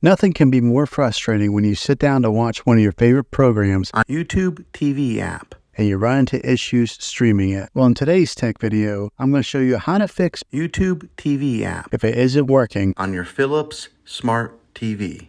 Nothing can be more frustrating when you sit down to watch one of your favorite programs on YouTube TV app and you run into issues streaming it. Well, in today's tech video, I'm going to show you how to fix YouTube TV app if it isn't working on your Philips Smart TV.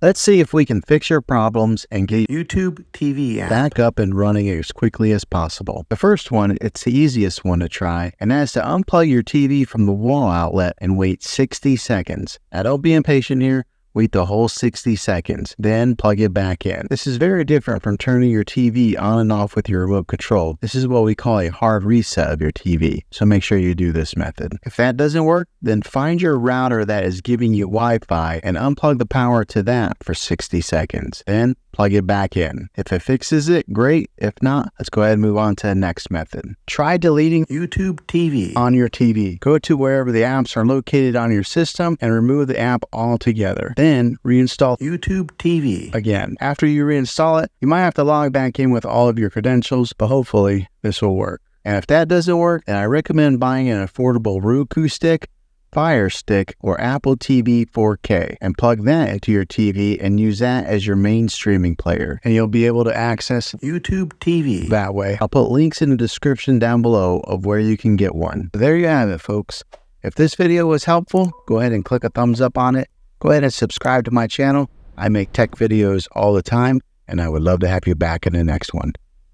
Let's see if we can fix your problems and get YouTube TV app back up and running as quickly as possible. The first one, it's the easiest one to try, and that is to unplug your TV from the wall outlet and wait 60 seconds. Now don't be impatient here. Wait the whole 60 seconds, then plug it back in. This is very different from turning your TV on and off with your remote control. This is what we call a hard reset of your TV, so make sure you do this method. If that doesn't work, then find your router that is giving you Wi-Fi and unplug the power to that for 60 seconds. Then plug it back in. If it fixes it, great. If not, let's go ahead and move on to the next method. Try deleting YouTube TV on your TV. Go to wherever the apps are located on your system and remove the app altogether. Then reinstall YouTube TV again. After you reinstall it, you might have to log back in with all of your credentials, but hopefully this will work. And if that doesn't work, then I recommend buying an affordable Roku stick, Fire Stick, or Apple TV 4K and plug that into your TV and use that as your main streaming player, and you'll be able to access YouTube TV that way. I'll put links in the description down below of where you can get one. There you have it, folks. If this video was helpful, go ahead and click a thumbs up on it. Go ahead and subscribe to my channel. I make tech videos all the time, and I would love to have you back in the next one.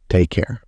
Take care.